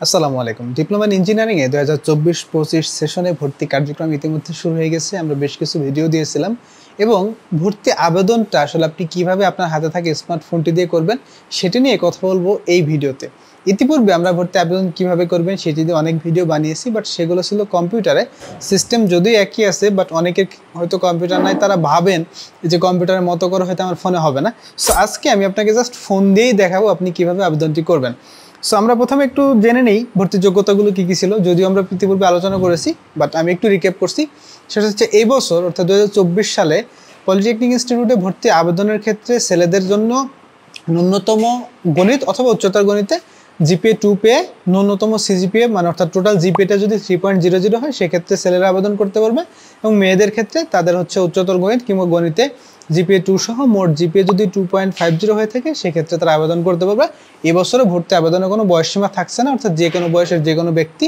আসসালামু আলাইকুম। Diploma in engineering এ 2024-25 সেশনে ভর্তি কার্যক্রম ইতিমধ্যে শুরু হয়ে গেছে। আমরা বেশ কিছু ভিডিও দিয়েছিলাম এবং ভর্তি আবেদনটা আসলে আপনি কিভাবে আপনার হাতে থাকা স্মার্টফোনটি দিয়ে করবেন সেটি নিয়ে কথা বলবো এই ভিডিওতে। ইতিপূর্বে আমরা ভর্তি আবেদন কিভাবে করবেন সেটি দিয়ে অনেক ভিডিও বানিয়েছি, বাট সেগুলো ছিল কম্পিউটারে। সিস্টেম যদিও একই আছে, বাট অনেকের হয়তো কম্পিউটার নাই, তারা ভাবেন যে কম্পিউটারের মতো করে হয়তো আমার ফোনে হবে না। সো আজকে আমি আপনাকে জাস্ট ফোন দিয়েই দেখাবো আপনি কিভাবে আবেদনটি করবেন। সো আমরা প্রথমে একটু জেনে নেই ভর্তির যোগ্যতাগুলো কী কী ছিল, যদিও আমরা ইতিপূর্বে আলোচনা করেছি, বাট আমি একটু রিক্যাপ করছি। সেটা হচ্ছে এই বছর অর্থাৎ 2024 সালে পলিটেকনিক ইনস্টিটিউটে ভর্তি আবেদনের ক্ষেত্রে ছেলেদের জন্য ন্যূনতম গণিত অথবা উচ্চতর গণিতে জিপিএ 2 পেয়ে ন্যূনতম সিজিপিএ মানে অর্থাৎ টোটাল জিপিএটা যদি 3.00 হয় সেক্ষেত্রে ছেলেরা আবেদন করতে পারবে, এবং মেয়েদের ক্ষেত্রে তাদের হচ্ছে উচ্চতর গণিত কিংবা গণিতে জিপিএ 2 সহ মোট জিপিএ যদি 2.50 হয়ে থাকে সেক্ষেত্রে তারা আবেদন করতে পারবে। এবছরে ভর্তি আবেদনের কোনো বয়সসীমা থাকছে না, অর্থাৎ যে কোনো বয়সের যে কোনো ব্যক্তি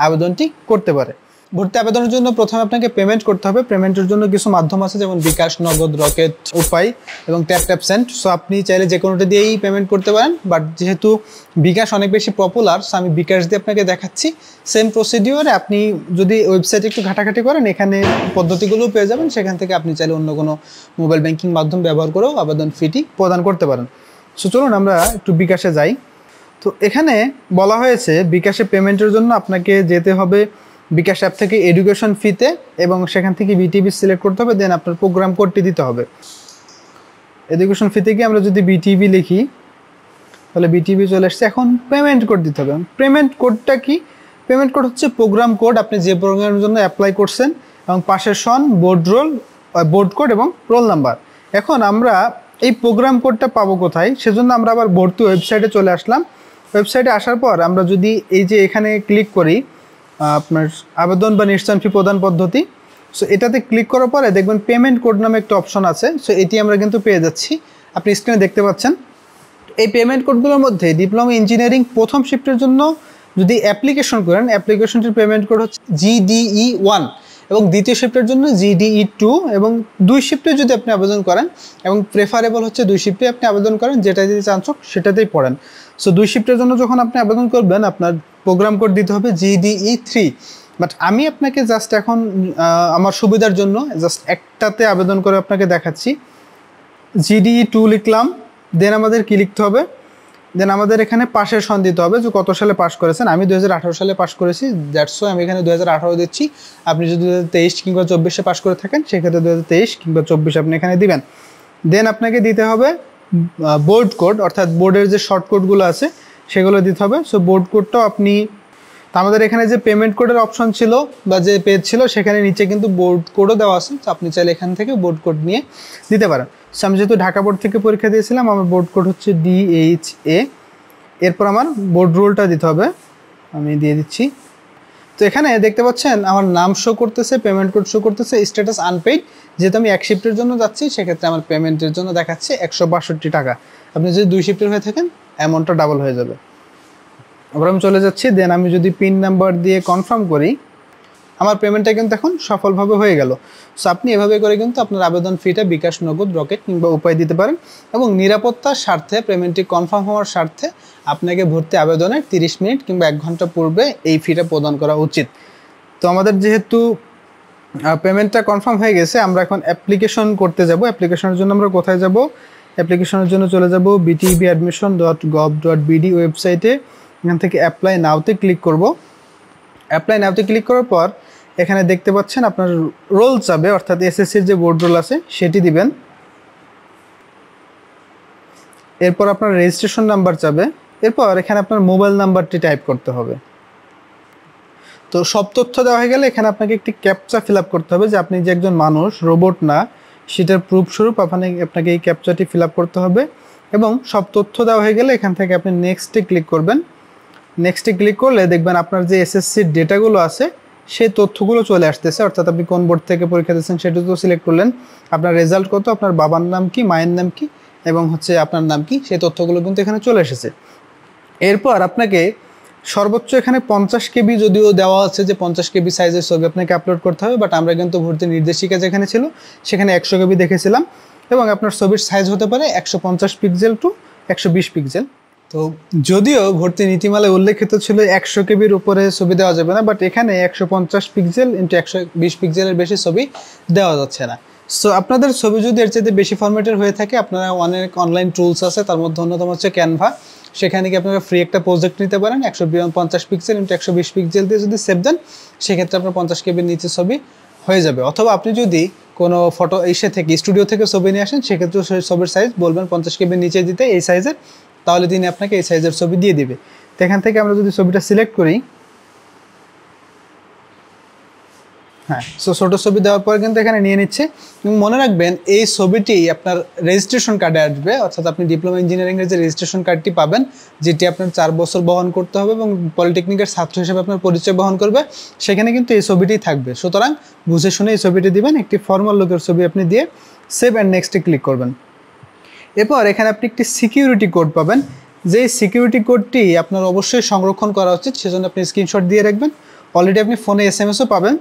আবেদনটি করতে পারে। ভর্তি আবেদনের জন্য প্রথমে আপনাকে পেমেন্ট করতে হবে। পেমেন্টের জন্য কিছু মাধ্যম আছে, যেমন বিকাশ, নগদ, রকেট, উপায় এবং ট্যাপ সেন্ড। সো আপনি চাইলে যে কোনোটা দিয়েই পেমেন্ট করতে পারেন, বাট যেহেতু বিকাশ অনেক বেশি পপুলার, সো আমি বিকাশ দিয়ে আপনাকে দেখাচ্ছি। সেম প্রসিডিওরে আপনি যদি ওয়েবসাইটে একটু ঘাটাঘাটি করেন, এখানে পদ্ধতিগুলোও পেয়ে যাবেন। সেখান থেকে আপনি চাইলে অন্য কোনো মোবাইল ব্যাংকিং মাধ্যম ব্যবহার করেও আবেদন ফিটি প্রদান করতে পারেন। সো চলুন আমরা একটু বিকাশে যাই। তো এখানে বলা হয়েছে বিকাশে পেমেন্টের জন্য আপনাকে যেতে হবে বিকাশ অ্যাপ থেকে এডুকেশন ফিতে, এবং সেখান থেকে বিটিবি সিলেক্ট করতে হবে, দেন আপনার প্রোগ্রাম কোডটি দিতে হবে। এডুকেশন ফিতে গিয়ে আমরা যদি বিটিবি লিখি তাহলে বিটিবি চলে আসছে। এখন পেমেন্ট কোড দিতে হবে। পেমেন্ট কোডটা কি? পেমেন্ট কোড হচ্ছে প্রোগ্রাম কোড, আপনি যে প্রোগ্রামের জন্য অ্যাপ্লাই করছেন, এবং পাশের সন বোর্ড কোড এবং রোল নাম্বার। এখন আমরা এই প্রোগ্রাম কোডটা পাবো কোথায়? সেজন্য আমরা আবার ভর্তি ওয়েবসাইটে চলে আসলাম। ওয়েবসাইটে আসার পর আমরা যদি এই যে এখানে ক্লিক করি আপনার আবেদন বা নিশ্চয়ন ফি প্রদান পদ্ধতি, সো এটাতে ক্লিক করার পরে দেখবেন পেমেন্ট কোড নামে একটা অপশন আছে। সো এটি আমরা কিন্তু পেয়ে যাচ্ছি, আপনি স্ক্রিনে দেখতে পাচ্ছেন। এই পেমেন্ট কোডগুলোর মধ্যে ডিপ্লোমা ইঞ্জিনিয়ারিং প্রথম শিফটের জন্য যদি অ্যাপ্লিকেশন করেন, অ্যাপ্লিকেশনটির পেমেন্ট কোড হচ্ছে GDE 1, এবং দ্বিতীয় শিফটের জন্য GDE 2, এবং 2 শিফটে যদি আপনি আবেদন করেন, এবং প্রেফারেবল হচ্ছে 2 শিফটে আপনি আবেদন করেন, যেটা দিতে চান সেটাতেই পড়েন। সো 2 শিফটের জন্য যখন আপনি আবেদন করবেন, আপনার প্রোগ্রাম কোড দিতে হবে GDE 3। বাট আমি আপনাকে জাস্ট এখন আমার সুবিধার জন্য জাস্ট একটাতে আবেদন করে আপনাকে দেখাচ্ছি। GDE 2 লিখলাম, দেন আমাদের কি লিখতে হবে? দেন আমাদের এখানে পাশের সন দিতে হবে যে কত সালে পাস করেছেন। আমি 2018 সালে পাস করেছি, দ্যাটস ওয়াই আমি এখানে 2018 দিচ্ছি। আপনি যদি 2023 কিংবা 24-এ পাস করে থাকেন সেক্ষেত্রে 2023 কিংবা 24 আপনি এখানে দিবেন। দেন আপনাকে দিতে হবে বোর্ড কোড, অর্থাৎ বোর্ডের যে শর্ট কোডগুলো আছে সেগুলো দিতে হবে। সো বোর্ড কোডটাও আপনি, আমাদের এখানে যে পেমেন্ট কোডের অপশন ছিল বা যে পেজ ছিল সেখানে নিচে কিন্তু বোর্ড কোডও দেওয়া আছে। তো আপনি চাইলে এখান থেকে বোর্ড কোড নিয়ে দিতে পারেন। সো আমি যেহেতু ঢাকা বোর্ড থেকে পরীক্ষা দিয়েছিলাম, আমার বোর্ড কোড হচ্ছে DHA। এরপর আমার বোর্ড রোলটা দিতে হবে, আমি দিয়ে দিচ্ছি। তো এখানে দেখতে পাচ্ছেন আমার নাম শো করতেছে, পেমেন্ট কোড শো করতেছে, স্ট্যাটাস আনপেইড। যেহেতু আমি 1 শিফটের জন্য যাচ্ছি সেক্ষেত্রে আমার পেমেন্টের জন্য দেখাচ্ছে 162 টাকা। আপনি যদি 2 শিফটের হয়ে থাকেন অ্যামাউন্টটা ডাবল হয়ে যাবে। আবার আমি চলে যাচ্ছি। দেন আমি যদি পিন নাম্বার দিয়ে কনফার্ম করি, আমার পেমেন্টটা কিন্তু এখন সফলভাবে হয়ে গেল। সো আপনি এভাবে করে কিন্তু আপনার আবেদন ফিটা বিকাশ, নগদ, রকেট কিংবা উপায় দিতে পারেন, এবং নিরাপত্তার স্বার্থে পেমেন্টটি কনফার্ম হওয়ার স্বার্থে আপনাকে ভর্তি আবেদনের 30 মিনিট কিংবা 1 ঘন্টা পূর্বে এই ফিটা প্রদান করা উচিত। তো আমাদের যেহেতু পেমেন্টটা কনফার্ম হয়ে গেছে, আমরা এখন অ্যাপ্লিকেশন করতে যাব। অ্যাপ্লিকেশনের জন্য আমরা কোথায় যাব? অ্যাপ্লিকেশনের জন্য চলে যাব btbadmission.gov.bd ওয়েবসাইটে। এখান থেকে অ্যাপ্লাই নাওতে ক্লিক করব। অ্যাপ্লাই নাওতে ক্লিক করার পর এখানে দেখতে পাচ্ছেন আপনার রোল চাবে, অর্থাৎ এসএসসির যে বোর্ড রোল আছে সেটি দিবেন। এরপর আপনার রেজিস্ট্রেশন নাম্বার চাবে। এরপর এখানে আপনার মোবাইল নাম্বারটি টাইপ করতে হবে। তো সব তথ্য দেওয়া হয়ে গেলে এখানে আপনাকে একটি ক্যাপচা ফিল আপ করতে হবে, যে আপনি যে একজন মানুষ, রোবট না, সেটার প্রুফ স্বরূপ আপনাকে এই ক্যাপচাটি ফিল আপ করতে হবে। এবং সব তথ্য দেওয়া হয়ে গেলে এখান থেকে আপনি নেক্সটে ক্লিক করবেন। নেক্সটে ক্লিক করলে দেখবেন আপনার যে এসএসসির ডেটাগুলো আছে সেই তথ্যগুলো চলে আসতেছে, অর্থাৎ আপনি কোন বোর্ড থেকে পরীক্ষা দিচ্ছেন সেটা তো সিলেক্ট করলেন, আপনার রেজাল্ট কত, আপনার বাবার নাম কি, মায়ের নাম কি, এবং হচ্ছে আপনার নাম কি, সেই তথ্যগুলো কিন্তু এখানে চলে এসেছে। এরপর আপনাকে সর্বোচ্চ এখানে 50 কেবি যদিও দেওয়া আছে যে 50 কেবি সাইজের ছবি আপনাকে আপলোড করতে হবে, বাট আমরা কিন্তু ভর্তি নির্দেশিকা যেখানে ছিল সেখানে 100 কেবি দেখেছিলাম, এবং আপনার ছবির সাইজ হতে পারে 150 পিক্সেল টু 120 পিক্সেল। তো যদিও ভর্তি নীতিমালায় উল্লেখিত ছিল 100 কেবির উপরে ছবি দেওয়া যাবে না, বাট এখানে 150 পিক্সেল ইন্টু 120 পিক্সেলের বেশি ছবি দেওয়া যাচ্ছে না। সো আপনাদের ছবি যদি এর চাইতে বেশি ফরম্যাটের হয়ে থাকে, আপনারা অনেক অনলাইন টুলস আছে, তার মধ্যে অন্যতম হচ্ছে ক্যানভা। সেখানে কি আপনারা ফ্রি একটা প্রজেক্ট নিতে পারেন, 150 পিক্সেল ইন্টু 120 পিক্সেল দিয়ে যদি সেভ দেন, সেক্ষেত্রে আপনার 50 কেবির নিচে ছবি হয়ে যাবে। অথবা আপনি যদি কোনো ফটো থেকে স্টুডিও থেকে ছবি নিয়ে আসেন, সেক্ষেত্রে সেই ছবির সাইজ বলবেন 50 কেবির নিচে দিতে, এই সাইজের, তাহলে তিনি আপনাকে এই সাইজের ছবি দিয়ে দিবে। তো এখান থেকে আমরা যদি ছবিটা সিলেক্ট করি, হ্যাঁ, সো ছোটো ছবি দেওয়ার পর কিন্তু এখানে নিয়ে নিচ্ছে। এবং মনে রাখবেন এই ছবিটি আপনার রেজিস্ট্রেশন কার্ডে আসবে, অর্থাৎ আপনি ডিপ্লোমা ইঞ্জিনিয়ারিংয়ের যে রেজিস্ট্রেশন কার্ডটি পাবেন, যেটি আপনার 4 বছর বহন করতে হবে এবং পলিটেকনিকের ছাত্র হিসেবে আপনার পরিচয় বহন করবে, সেখানে কিন্তু এই ছবিটি থাকবে। সুতরাং বুঝে শুনে এই ছবিটি দিবেন, একটি ফর্মাল লুকের ছবি আপনি দিয়ে সেভ অ্যান্ড নেক্সটে ক্লিক করবেন। এরপর এখানে আপনি একটি সিকিউরিটি কোড পাবেন, যে সিকিউরিটি কোডটি আপনার অবশ্যই সংরক্ষণ করা উচিত, সেজন্য আপনি স্ক্রিনশট দিয়ে রাখবেন। অলরেডি আপনি ফোনে SMS-ও পাবেন,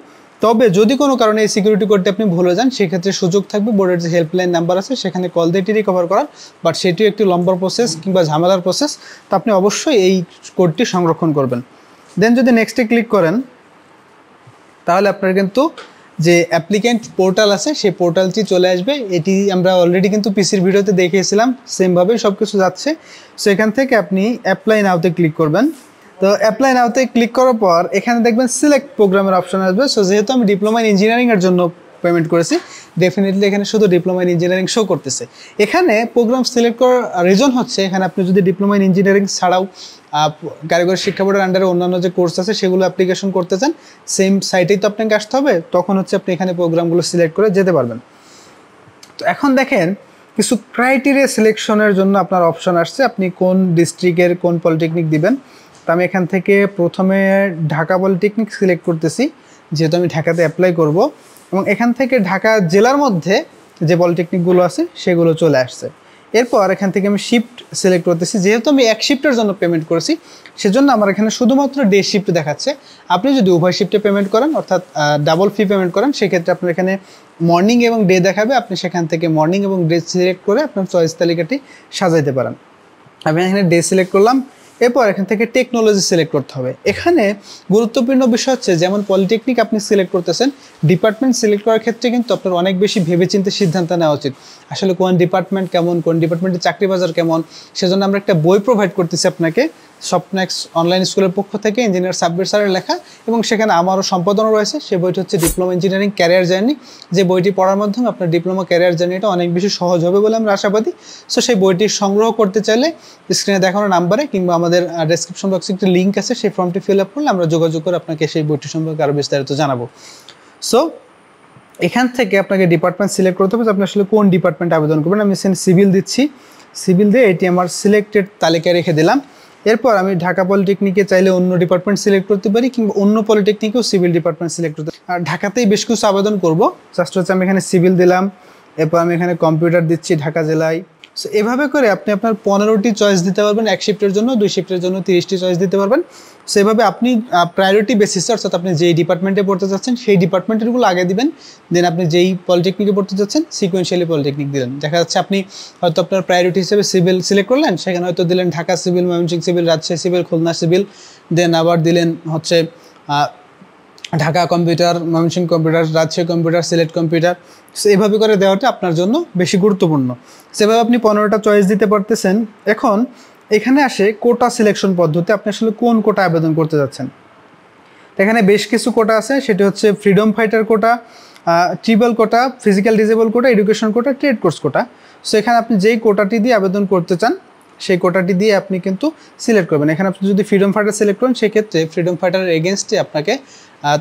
তবে যদি কোনো কারণে এই সিকিউরিটি কোডটি আপনি ভুলে যান, সেক্ষেত্রে সুযোগ থাকবে বোর্ডের যে হেল্পলাইন নাম্বার আছে সেখানে কল দিয়ে এটি রিকভার করার, বাট সেটিও একটি লম্বা প্রসেস কিংবা ঝামেলার প্রসেস। তো আপনি অবশ্যই এই কোডটি সংরক্ষণ করবেন। দেন যদি নেক্সটে ক্লিক করেন, তাহলে আপনার কিন্তু যে অ্যাপ্লিক্যান্ট পোর্টাল আছে সেই পোর্টালটি চলে আসবে। এটি আমরা অলরেডি কিন্তু পিসির ভিডিওতে দেখিয়েছিলাম, সেমভাবেই সব কিছু যাচ্ছে। সো এখান থেকে আপনি অ্যাপ্লাই নাওতে ক্লিক করবেন। তো অ্যাপ্লাই নাওতে ক্লিক করার পর এখানে দেখবেন সিলেক্ট প্রোগ্রামের অপশন আসবে। সো যেহেতু আমি ডিপ্লোমা ইন ইঞ্জিনিয়ারিংয়ের জন্য পেমেন্ট করেছি, ডেফিনেটলি এখানে শুধু ডিপ্লোমা ইন ইঞ্জিনিয়ারিং শো করতেছে। এখানে প্রোগ্রাম সিলেক্ট করার রিজন হচ্ছে, এখানে আপনি যদি ডিপ্লোমা ইন ইঞ্জিনিয়ারিং ছাড়াও কারিগরি শিক্ষা বোর্ডের আন্ডারে অন্যান্য যে কোর্স আছে সেগুলো অ্যাপ্লিকেশন করতে চান, সেম সাইটেই তো আপনাকে আসতে হবে, তখন হচ্ছে আপনি এখানে প্রোগ্রামগুলো সিলেক্ট করে যেতে পারবেন। তো এখন দেখেন কিছু ক্রাইটেরিয়া সিলেকশনের জন্য আপনার অপশন আসছে, আপনি কোন ডিস্ট্রিক্টের কোন পলিটেকনিক দিবেন। তো আমি এখান থেকে প্রথমে ঢাকা পলিটেকনিক সিলেক্ট করতেছি, যেহেতু আমি ঢাকাতে অ্যাপ্লাই করব, এবং এখান থেকে ঢাকা জেলার মধ্যে যে পলিটেকনিকগুলো আছে সেগুলো চলে আসছে। এরপর এখান থেকে আমি শিফট সিলেক্ট করতেছি, যেহেতু আমি এক শিফটের জন্য পেমেন্ট করেছি, সেজন্য আমার এখানে শুধুমাত্র ডে শিফট দেখাচ্ছে। আপনি যদি উভয় শিফটে পেমেন্ট করেন, অর্থাৎ ডাবল ফি পেমেন্ট করেন, সেক্ষেত্রে আপনার এখানে মর্নিং এবং ডে দেখাবে। আপনি সেখান থেকে মর্নিং এবং ডে সিলেক্ট করে আপনার চয়েস তালিকাটি সাজাইতে পারেন। আমি এখানে ডে সিলেক্ট করলাম। এরপর এখান থেকে টেকনোলজি সিলেক্ট করতে হবে। এখানে গুরুত্বপূর্ণ বিষয় হচ্ছে, যেমন পলিটেকনিক আপনি সিলেক্ট করতেছেন, ডিপার্টমেন্ট সিলেক্ট করার ক্ষেত্রে কিন্তু আপনার অনেক বেশি ভেবেচিন্তে সিদ্ধান্ত নেওয়া উচিত। আসলে কোন ডিপার্টমেন্ট কেমন, কোন ডিপার্টমেন্টের চাকরি বাজার কেমন, সেজন্য আমরা একটা বই প্রোভাইড করতেছি আপনাকে, স্বপ্নেক্স অনলাইন স্কুলের পক্ষ থেকে, ইঞ্জিনিয়ার সাব্বির স্যারের লেখা, এবং সেখানে আমারও সম্পাদনও রয়েছে। সেই বইটি হচ্ছে ডিপ্লোমা ইঞ্জিনিয়ারিং ক্যারিয়ার জার্নি, যে বইটি পড়ার মাধ্যমে আপনার ডিপ্লোমা ক্যারিয়ার জার্নিটা অনেক বেশি সহজ হবে বলে আমরা আশাবাদী। সো সেই বইটি সংগ্রহ করতে চাইলে স্ক্রিনে দেখানো নাম্বারে কিংবা আমাদের ডেসক্রিপশন বক্সে একটি লিঙ্ক আছে, সেই ফর্মটি ফিল আপ করলে আমরা যোগাযোগ করে আপনাকে সেই বইটি সম্পর্কে আরও বিস্তারিত জানাবো। সো এখান থেকে আপনাকে ডিপার্টমেন্ট সিলেক্ট করতে হবে যে আপনি আসলে কোন ডিপার্টমেন্টে আবেদন করবেন। আমি সেখানে সিভিল দিচ্ছি, সিভিল দিয়ে এটি আমার সিলেক্টেড তালিকায় রেখে দিলাম। এরপর আমি ঢাকা পলিটেকনিকে চাইলে অন্য ডিপার্টমেন্ট সিলেক্ট করতে পারি, কিংবা অন্য পলিটেকনিকেও সিভিল ডিপার্টমেন্ট সিলেক্ট করতে পারি। আর ঢাকাতেই বেশ কিছু আবেদন করব, জাস্ট হচ্ছে আমি এখানে সিভিল দিলাম, এরপর আমি এখানে কম্পিউটার দিচ্ছি ঢাকা জেলায়। সো এভাবে করে আপনি আপনার 15টি চয়েস দিতে পারবেন, এক শিফটের জন্য, 2 শিফটের জন্য 30টি চয়েস দিতে পারবেন। সেভাবে আপনি প্রায়োরিটি বেসিসে, অর্থাৎ আপনি যেই ডিপার্টমেন্টে পড়তে চাচ্ছেন সেই ডিপার্টমেন্টেরগুলো আগে দিবেন, দেন আপনি যেই পলিটেকনিকে পড়তে চাচ্ছেন সিকোয়েন্সিয়ালি পলিটেকনিক দিলেন। দেখা যাচ্ছে আপনি হয়তো আপনার প্রায়োরিটি হিসেবে সিভিল সিলেক্ট করলেন, সেখানে হয়তো দিলেন Dhaka civil, Mymensingh civil, Rajshahi civil, Khulna civil, then আবার দিলেন হচ্ছে Dhaka computer, Mymensingh computer, Rajshahi computer, Sylhet computer. So এভাবে করে দেওয়াটা আপনার জন্য বেশি গুরুত্বপূর্ণ। সেভাবে আপনি 15টা চয়েস দিতে পারতেছেন। এখন এখানে আসে কোটা সিলেকশন পদ্ধতি, আপনি আসলে কোন কোটা আবেদন করতে যাচ্ছেন। এখানে বেশ কিছু কোটা আছে, সেটি হচ্ছে ফ্রিডম ফাইটার কোটা, ট্রিপল কোটা, ফিজিক্যাল ডিসেবল কোটা, এডুকেশন কোটা, ট্রেড কোর্স কোটা। সো এখানে আপনি যেই কোটাটি দিয়ে আবেদন করতে চান সেই কোটাটি দিয়ে আপনি কিন্তু সিলেক্ট করবেন। এখানে আপনি যদি ফ্রিডম ফাইটার সিলেক্ট করেন, সেক্ষেত্রে ফ্রিডম ফাইটারের এগেনস্টে আপনাকে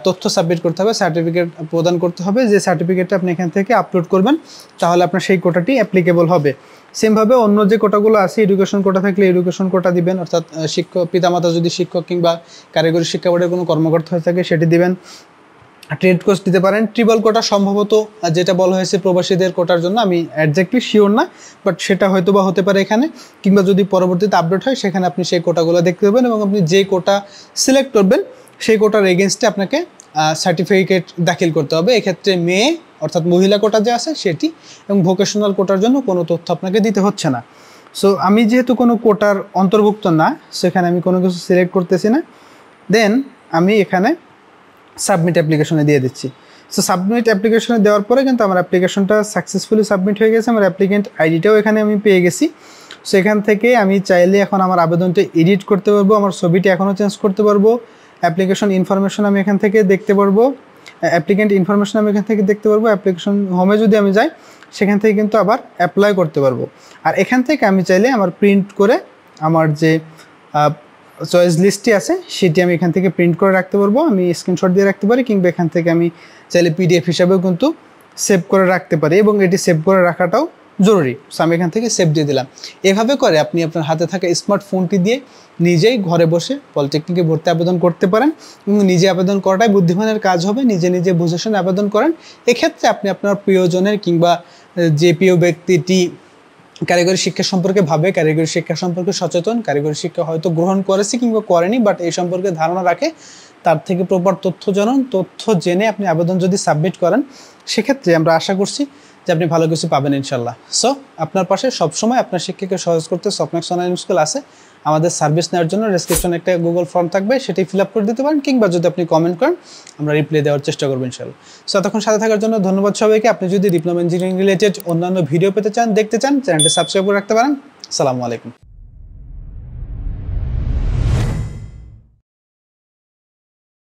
তথ্য সাবমিট করতে হবে, সার্টিফিকেট প্রদান করতে হবে, যে সার্টিফিকেটটা আপনি এখান থেকে আপলোড করবেন, তাহলে আপনার সেই কোটাটি অ্যাপ্লিকেবল হবে। সেমভাবে অন্য যে কোটাগুলো আছে, এডুকেশন কোটা থাকলে এডুকেশন কোটা দিবেন, অর্থাৎ শিক্ষক পিতামাতা যদি শিক্ষক কিংবা কারিগরি শিক্ষা বোর্ডের কোনো কর্মকর্তা হয়ে থাকে সেটি দিবেন। ট্রেড কোর্স দিতে পারেন। ট্রিপল কোটা সম্ভবত যেটা বলা হয়েছে প্রবাসীদের কোটার জন্য, আমি একজ্যাক্টলি শিওর না, বাট সেটা হয়তো বা হতে পারে এখানে, কিংবা যদি পরবর্তীতে আপডেট হয় সেখানে আপনি সেই কোটাগুলো দেখতে পাবেন, এবং আপনি যে কোটা সিলেক্ট করবেন সেই কোটার এগেনস্টে আপনাকে সার্টিফিকেট দাখিল করতে হবে। এক্ষেত্রে মেয়ে অর্থাৎ মহিলা কোটা যে আছে সেটি, এবং ভোকেশনাল কোটার জন্য কোনো তথ্য আপনাকে দিতে হচ্ছে না। সো আমি যেহেতু কোনো কোটার অন্তর্ভুক্ত না, সেখানে আমি কোনো কিছু সিলেক্ট করতেছি না। দেন আমি এখানে সাবমিট অ্যাপ্লিকেশনে দিয়ে দিচ্ছি। সো সাবমিট অ্যাপ্লিকেশনে দেওয়ার পরে কিন্তু আমার অ্যাপ্লিকেশনটা সাকসেসফুলি সাবমিট হয়ে গেছে। আমার অ্যাপ্লিকেন্ট আইডিটাও এখানে আমি পেয়ে গেছি। সো এখান থেকে আমি চাইলে এখন আমার আবেদনটা এডিট করতে পারবো, আমার ছবিটি এখনও চেঞ্জ করতে পারবো, অ্যাপ্লিকেশন ইনফরমেশন আমি এখান থেকে দেখতে পারবো, অ্যাপ্লিকেন্ট ইনফরমেশন আমি এখান থেকে দেখতে পারবো। অ্যাপ্লিকেশন হোমে যদি আমি যাই, সেখান থেকে কিন্তু আবার অ্যাপ্লাই করতে পারবো। আর এখান থেকে আমি চাইলে আমার প্রিন্ট করে আমার যে চয়েস লিস্টটি আছে সেটি আমি এখান থেকে প্রিন্ট করে রাখতে পারবো, আমি স্ক্রিনশট দিয়ে রাখতে পারি, কিংবা এখান থেকে আমি চাইলে পিডিএফ হিসাবেও কিন্তু সেভ করে রাখতে পারি, এবং এটি সেভ করে রাখাটাও জরুরি। সো আমি এখান থেকে সেভ দিয়ে দিলাম। এভাবে করে আপনি আপনার হাতে থাকা স্মার্টফোনটি দিয়ে নিজেই ঘরে বসে পলিটেকনিকে ভর্তি আবেদন করতে পারেন, এবং নিজে আবেদন করাটাই বুদ্ধিমানের কাজ হবে। নিজে নিজে বুঝে শুনে আবেদন করেন। এক্ষেত্রে আপনি আপনার প্রিয়জনের কিংবা যে প্রিয় ব্যক্তিটি কারিগরি শিক্ষা সম্পর্কে ভাবে, কারিগরি শিক্ষা সম্পর্কে সচেতন, কারিগরি শিক্ষা হয়তো গ্রহণ করেছে কিংবা করেনি, বাট এই সম্পর্কে ধারণা রাখে, তার থেকে প্রপার তথ্য জেনে আপনি আবেদন যদি সাবমিট করেন, সেক্ষেত্রে আমরা আশা করছি যে আপনি ভালো কিছু পাবেন ইনশাল্লাহ। সো আপনার পাশে সবসময় আপনার শিক্ষাকে সহজ করতে সফটম্যাক্স অনলাইন স্কুল আছে। আমাদের সার্ভিস নেওয়ার জন্য ডেসক্রিপশনে একটা গুগল ফর্ম থাকবে, সেটি ফিল আপ করে দিতে পারেন, কিংবা যদি আপনি কমেন্ট করেন আমরা রিপ্লাই দেওয়ার চেষ্টা করবো ইনশাল্লাহ। সো এতক্ষণ সাথে থাকার জন্য ধন্যবাদ সবাইকে। আপনি যদি ডিপ্লোমা ইঞ্জিনিয়ারিং রিলেটেড অন্যান্য ভিডিও পেতে চান, দেখতে চান, চ্যানেলটি সাবস্ক্রাইব করে রাখতে পারেন। আসসালামু আলাইকুম।